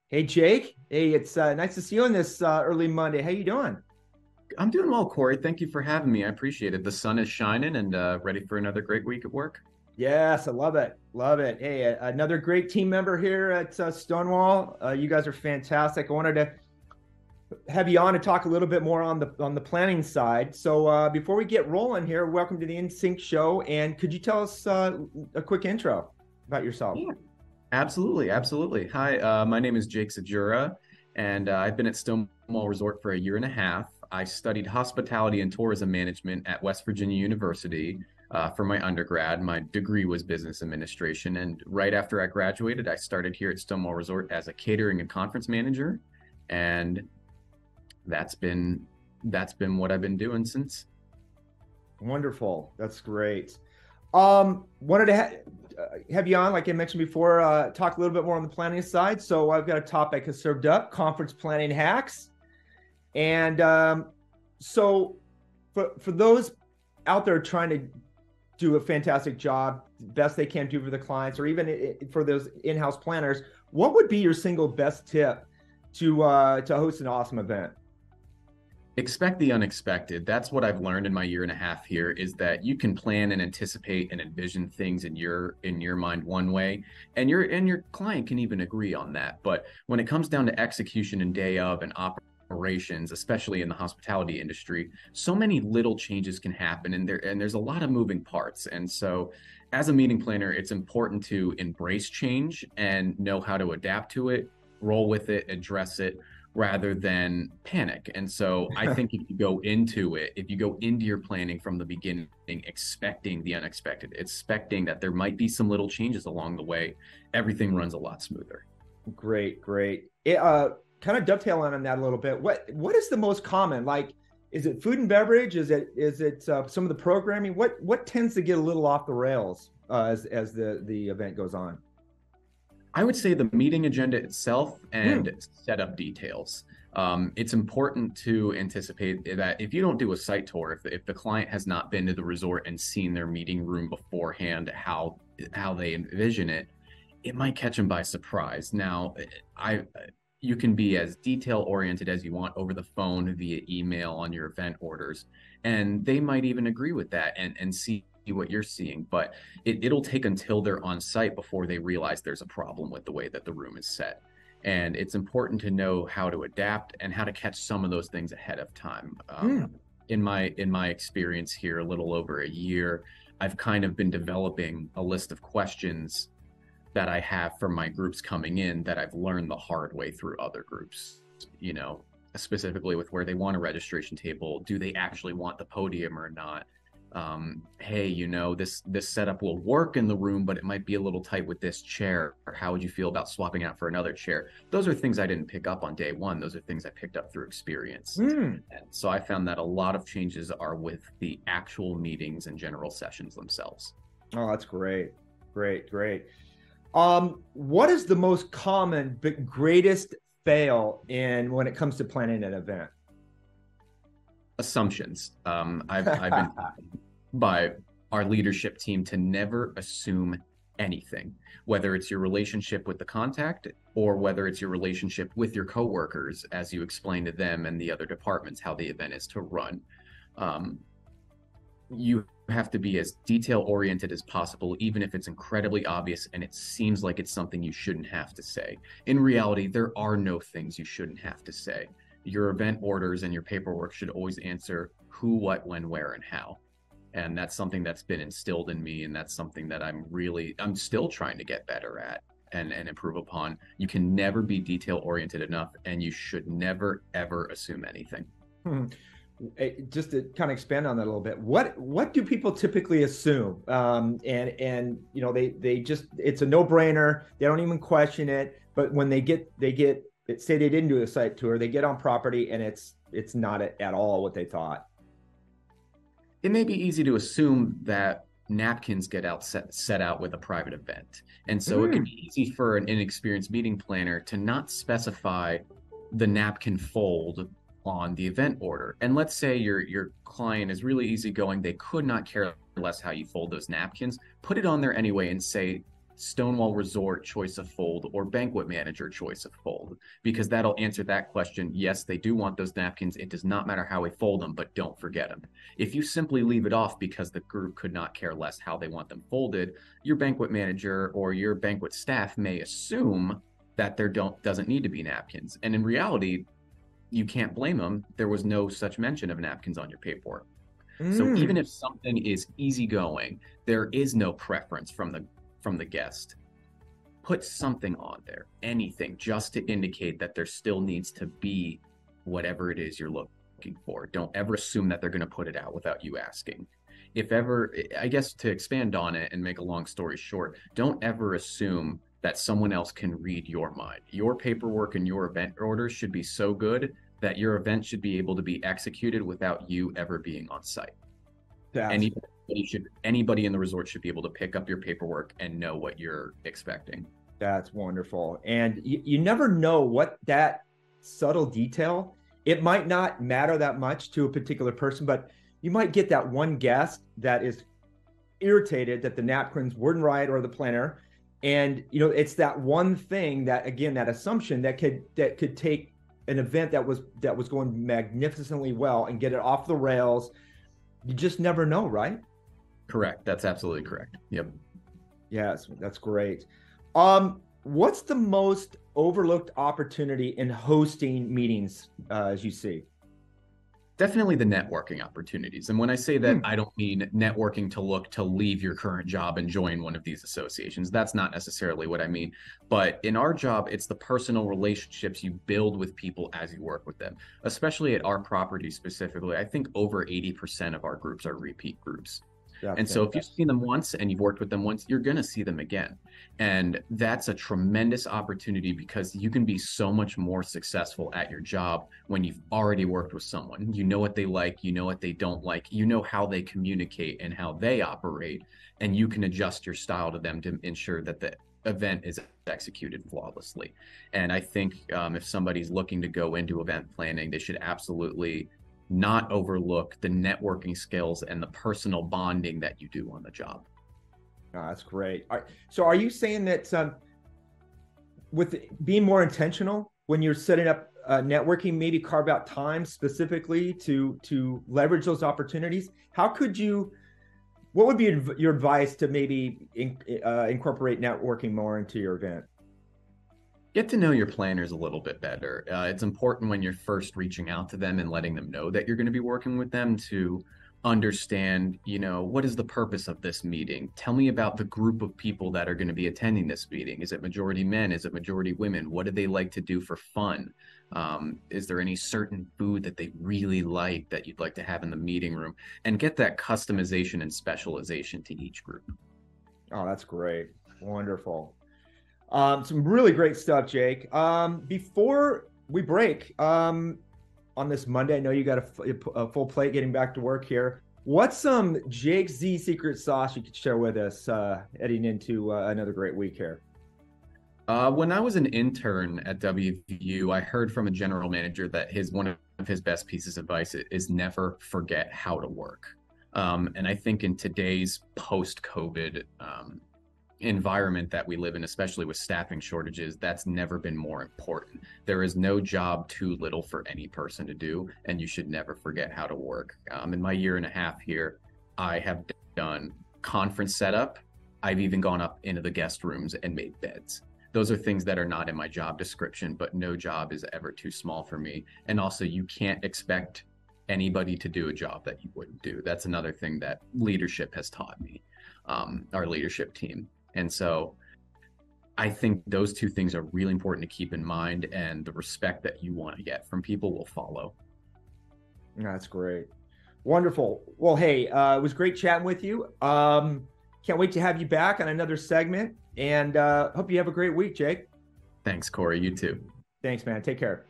Hey Jake, hey, it's nice to see you on this early Monday. How you doing? I'm doing well, Corey. Thank you for having me. I appreciate it. The sun is shining and ready for another great week at work. Yes, I love it, love it. Hey, another great team member here at Stonewall. You guys are fantastic. I wanted to have you on to talk a little bit more on the planning side. So before we get rolling here, welcome to the InSync show. And could you tell us a quick intro about yourself? Yeah, absolutely, absolutely. Hi, my name is Jake Sajura, and I've been at Stonewall Resort for a year and a half. I studied hospitality and tourism management at West Virginia University for my undergrad. My degree was business administration, and right after I graduated, I started here at Stonewall Resort as a catering and conference manager, and that's been that's been what I've been doing since. Wonderful. That's great. Wanted to have you on, like I mentioned before, talk a little bit more on the planning side. So I've got a topic has served up, conference planning hacks. And so for those out there trying to do a fantastic job, best they can do for the clients, or even for those in-house planners, what would be your single best tip to host an awesome event? Expect the unexpected. That's what I've learned in my year and a half here is that you can plan and anticipate and envision things in your mind one way, and your client can even agree on that. But when it comes down to execution and day of and operations, especially in the hospitality industry, so many little changes can happen, and there's a lot of moving parts. And so as a meeting planner, it's important to embrace change and know how to adapt to it, roll with it, address it rather than panic. And so I think if you go into your planning from the beginning, expecting the unexpected, expecting that there might be some little changes along the way, everything runs a lot smoother. Great, great. Kind of dovetailing on that a little bit. What is the most common? Like, is it food and beverage? Is it some of the programming? What tends to get a little off the rails as the event goes on? I would say the meeting agenda itself Hmm. and setup details. It's important to anticipate that if you don't do a site tour, if the client has not been to the resort and seen their meeting room beforehand, how they envision it, it might catch them by surprise. Now, I you can be as detail oriented as you want over the phone, via email, on your event orders, and they might even agree with that and see what you're seeing. But it'll take until they're on site before they realize there's a problem with the way that the room is set. And it's important to know how to adapt and how to catch some of those things ahead of time. Hmm. In my experience here, a little over a year, I've kind of been developing a list of questions that I have from my groups coming in that I've learned the hard way through other groups, you know, specifically with where they want a registration table. Do they actually want the podium or not? Hey, this setup will work in the room, but it might be a little tight with this chair. Or how would you feel about swapping out for another chair? Those are things I didn't pick up on day one. Those are things I picked up through experience. Hmm. And so I found that a lot of changes are with the actual meetings and general sessions themselves. Oh, that's great. Great, great. What is the most common but greatest fail in when it comes to planning an event? Assumptions. I've been by our leadership team to never assume anything, whether it's your relationship with the contact or whether it's your relationship with your coworkers, as you explain to them and the other departments how the event is to run. Um, you have to be as detail oriented as possible, even if it's incredibly obvious and it seems like it's something you shouldn't have to say. In reality, there are no things you shouldn't have to say. Your event orders and your paperwork should always answer who, what, when, where, and how. And that's something that's been instilled in me, and that's something that I'm still trying to get better at and improve upon. You can never be detail oriented enough, and you should never ever assume anything. Hmm. Just to kind of expand on that a little bit, what do people typically assume? And they just it's a no brainer. They don't even question it. But when they get say they didn't do a site tour, they get on property and it's not at all what they thought. It may be easy to assume that napkins get set out with a private event. And so it can Mm. be easy for an inexperienced meeting planner to not specify the napkin fold on the event order. And let's say your client is really easygoing, they could not care less how you fold those napkins. Put it on there anyway and say Stonewall Resort choice of fold or banquet manager choice of fold, because that'll answer that question. Yes, they do want those napkins. It does not matter how we fold them, but don't forget them. If you simply leave it off because the group could not care less how they want them folded, your banquet manager or your banquet staff may assume that there doesn't need to be napkins. And in reality, you can't blame them. There was no such mention of napkins on your paperwork. So even if something is easygoing, there is no preference from the guest. Put something on there, anything, just to indicate that there still needs to be whatever it is you're looking for. Don't ever assume that they're going to put it out without you asking. If ever, I guess to expand on it and make a long story short, don't ever assume that someone else can read your mind. Your paperwork and your event orders should be so good that your event should be able to be executed without you ever being on site. Anybody in the resort should be able to pick up your paperwork and know what you're expecting. That's wonderful. And you never know what that subtle detail, it might not matter that much to a particular person, but you might get that one guest that is irritated that the napkins weren't right or the planner. And, it's that one thing that, again, that assumption that could take an event that was going magnificently well and get it off the rails. You just never know, right? Correct. That's absolutely correct. Yep. Yes, that's great. What's the most overlooked opportunity in hosting meetings, as you see? Definitely the networking opportunities. And when I say that, I don't mean networking to leave your current job and join one of these associations. That's not necessarily what I mean. But in our job, it's the personal relationships you build with people as you work with them, especially at our property specifically. I think over 80% of our groups are repeat groups. And so if you've seen them once and you've worked with them once, you're going to see them again. And that's a tremendous opportunity because you can be so much more successful at your job when you've already worked with someone. You know what they like, you know what they don't like, you know how they communicate and how they operate, and you can adjust your style to them to ensure that the event is executed flawlessly. And I think if somebody's looking to go into event planning, they should absolutely not overlook the networking skills and the personal bonding that you do on the job. Oh, that's great. So are you saying that with being more intentional when you're setting up networking, maybe carve out time specifically to leverage those opportunities? What would be your advice to maybe incorporate networking more into your event? Get to know your planners a little bit better. It's important when you're first reaching out to them and letting them know that you're going to be working with them to understand, what is the purpose of this meeting? Tell me about the group of people that are going to be attending this meeting. Is it majority men? Is it majority women? What do they like to do for fun? Is there any certain food that they really like that you'd like to have in the meeting room? And get that customization and specialization to each group. Oh, that's great. Wonderful. Some really great stuff, Jake. Before we break on this Monday, I know you got a full plate getting back to work here. What's some Jake Z secret sauce you could share with us heading into another great week here? When I was an intern at WVU, I heard from a general manager that one of his best pieces of advice is never forget how to work. And I think in today's post-COVID environment that we live in, especially with staffing shortages, that's never been more important. There is no job too little for any person to do, and you should never forget how to work. In my year and a half here, I have done conference setup. I've even gone up into the guest rooms and made beds. Those are things that are not in my job description, but no job is ever too small for me. And also, you can't expect anybody to do a job that you wouldn't do. That's another thing that leadership has taught me, our leadership team. And so I think those two things are really important to keep in mind, and the respect that you want to get from people will follow. That's great. Wonderful. Well, hey, it was great chatting with you. Can't wait to have you back on another segment, and hope you have a great week, Jake. Thanks, Corey. You too. Thanks, man. Take care.